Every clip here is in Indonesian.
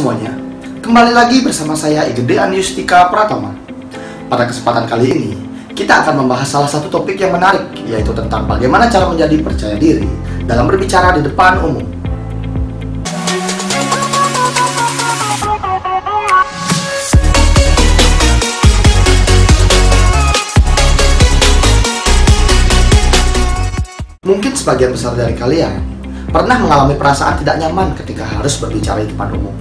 semuanya, kembali lagi bersama saya Igede Aniustika Pratama. Pada kesempatan kali ini, kita akan membahas salah satu topik yang menarik, yaitu tentang bagaimana cara menjadi percaya diri dalam berbicara di depan umum. Mungkin sebagian besar dari kalian pernah mengalami perasaan tidak nyaman ketika harus berbicara di depan umum.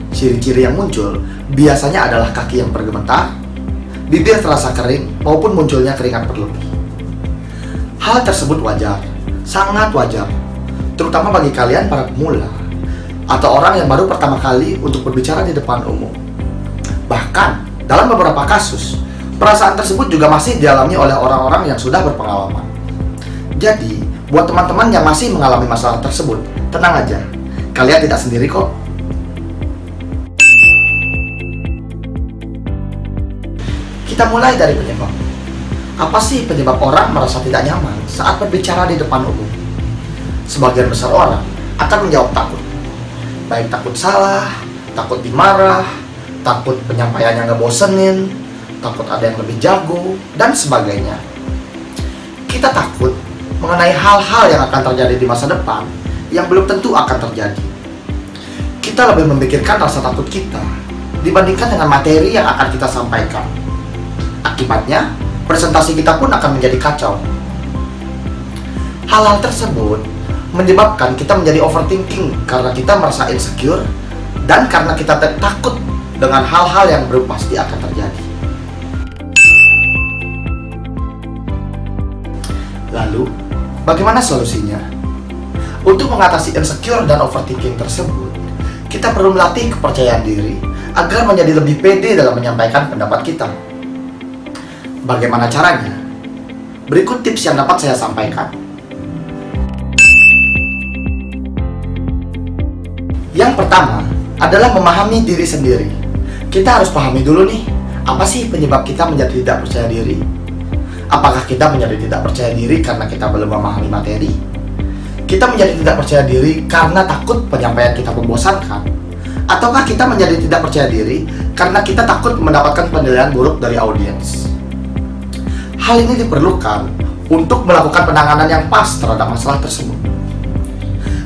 Ciri-ciri yang muncul biasanya adalah kaki yang bergemetar, bibir terasa kering, maupun munculnya keringat berlebih. Hal tersebut wajar, sangat wajar, terutama bagi kalian para pemula atau orang yang baru pertama kali untuk berbicara di depan umum. Bahkan, dalam beberapa kasus, perasaan tersebut juga masih dialami oleh orang-orang yang sudah berpengalaman. Jadi, buat teman-teman yang masih mengalami masalah tersebut, tenang aja, kalian tidak sendiri kok. Kita mulai dari penyebab. Apa sih penyebab orang merasa tidak nyaman saat berbicara di depan umum? Sebagian besar orang akan menjawab takut. Baik takut salah, takut dimarah, takut penyampaiannya ngebosenin, takut ada yang lebih jago, dan sebagainya. Kita takut mengenai hal-hal yang akan terjadi di masa depan yang belum tentu akan terjadi. Kita lebih memikirkan rasa takut kita dibandingkan dengan materi yang akan kita sampaikan. Akibatnya, presentasi kita pun akan menjadi kacau. Hal-hal tersebut menyebabkan kita menjadi overthinking karena kita merasa insecure dan karena kita takut dengan hal-hal yang belum pasti akan terjadi. Lalu, bagaimana solusinya? Untuk mengatasi insecure dan overthinking tersebut, kita perlu melatih kepercayaan diri agar menjadi lebih pede dalam menyampaikan pendapat kita. Bagaimana caranya? Berikut tips yang dapat saya sampaikan. Yang pertama adalah memahami diri sendiri. Kita harus pahami dulu nih, apa sih penyebab kita menjadi tidak percaya diri? Apakah kita menjadi tidak percaya diri karena kita belum memahami materi? Kita menjadi tidak percaya diri karena takut penyampaian kita membosankan? Ataukah kita menjadi tidak percaya diri karena kita takut mendapatkan penilaian buruk dari audiens? Hal ini diperlukan untuk melakukan penanganan yang pas terhadap masalah tersebut.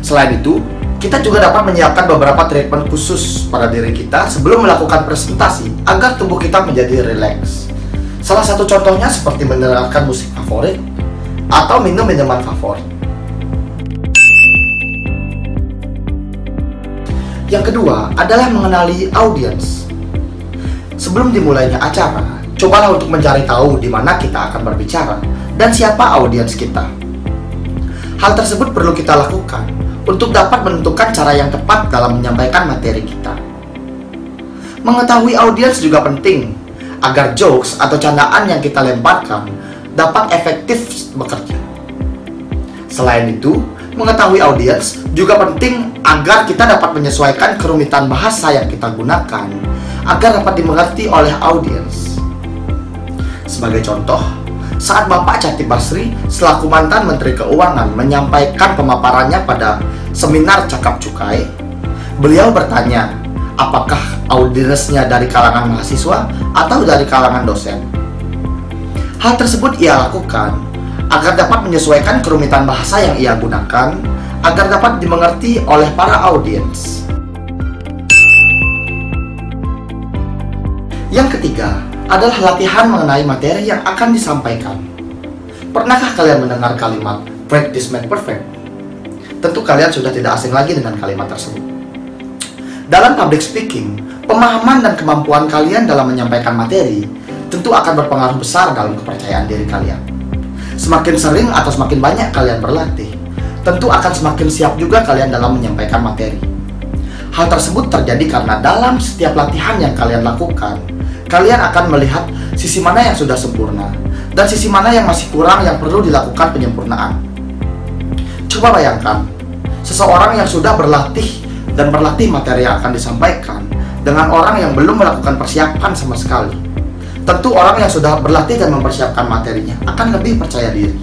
Selain itu, kita juga dapat menyiapkan beberapa treatment khusus pada diri kita sebelum melakukan presentasi agar tubuh kita menjadi rileks. Salah satu contohnya seperti mendengarkan musik favorit atau minum minuman favorit. Yang kedua adalah mengenali audiens. Sebelum dimulainya acara, cobalah untuk mencari tahu di mana kita akan berbicara dan siapa audiens kita. Hal tersebut perlu kita lakukan untuk dapat menentukan cara yang tepat dalam menyampaikan materi kita. Mengetahui audiens juga penting agar jokes atau candaan yang kita lemparkan dapat efektif bekerja. Selain itu, mengetahui audiens juga penting agar kita dapat menyesuaikan kerumitan bahasa yang kita gunakan agar dapat dimengerti oleh audiens. Sebagai contoh, saat Bapak Chatib Basri selaku mantan Menteri Keuangan menyampaikan pemaparannya pada seminar Cakap Cukai, beliau bertanya, apakah audiensnya dari kalangan mahasiswa atau dari kalangan dosen? Hal tersebut ia lakukan agar dapat menyesuaikan kerumitan bahasa yang ia gunakan agar dapat dimengerti oleh para audiens. Yang ketiga adalah latihan mengenai materi yang akan disampaikan. Pernahkah kalian mendengar kalimat practice makes perfect? Tentu kalian sudah tidak asing lagi dengan kalimat tersebut. Dalam public speaking, pemahaman dan kemampuan kalian dalam menyampaikan materi tentu akan berpengaruh besar dalam kepercayaan diri kalian. Semakin sering atau semakin banyak kalian berlatih, tentu akan semakin siap juga kalian dalam menyampaikan materi. Hal tersebut terjadi karena dalam setiap latihan yang kalian lakukan, kalian akan melihat sisi mana yang sudah sempurna dan sisi mana yang masih kurang yang perlu dilakukan penyempurnaan. Coba bayangkan, seseorang yang sudah berlatih materi yang akan disampaikan dengan orang yang belum melakukan persiapan sama sekali. Tentu orang yang sudah berlatih dan mempersiapkan materinya akan lebih percaya diri.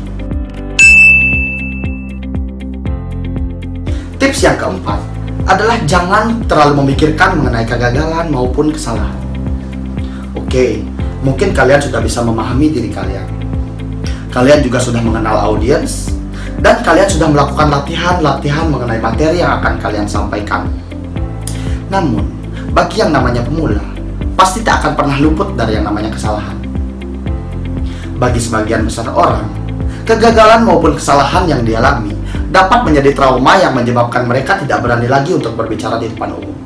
Tips yang keempat adalah jangan terlalu memikirkan mengenai kegagalan maupun kesalahan. Oke, mungkin kalian sudah bisa memahami diri kalian. Kalian juga sudah mengenal audiens, dan kalian sudah melakukan latihan-latihan mengenai materi yang akan kalian sampaikan. Namun, bagi yang namanya pemula, pasti tak akan pernah luput dari yang namanya kesalahan. Bagi sebagian besar orang, kegagalan maupun kesalahan yang dialami dapat menjadi trauma yang menyebabkan mereka tidak berani lagi untuk berbicara di depan umum.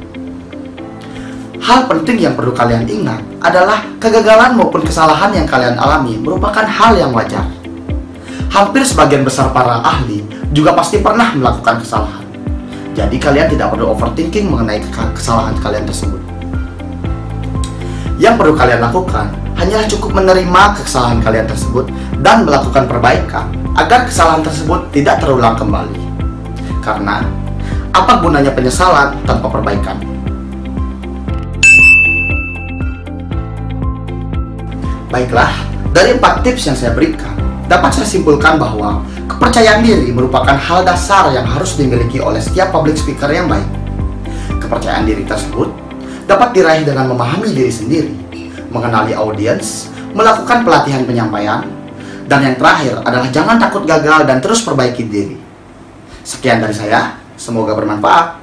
Hal penting yang perlu kalian ingat adalah kegagalan maupun kesalahan yang kalian alami merupakan hal yang wajar. Hampir sebagian besar para ahli juga pasti pernah melakukan kesalahan. Jadi kalian tidak perlu overthinking mengenai kesalahan kalian tersebut. Yang perlu kalian lakukan hanyalah cukup menerima kesalahan kalian tersebut dan melakukan perbaikan agar kesalahan tersebut tidak terulang kembali. Karena apa gunanya penyesalan tanpa perbaikan? Baiklah, dari 4 tips yang saya berikan, dapat saya simpulkan bahwa kepercayaan diri merupakan hal dasar yang harus dimiliki oleh setiap public speaker yang baik. Kepercayaan diri tersebut dapat diraih dengan memahami diri sendiri, mengenali audiens, melakukan pelatihan penyampaian, dan yang terakhir adalah jangan takut gagal dan terus perbaiki diri. Sekian dari saya, semoga bermanfaat.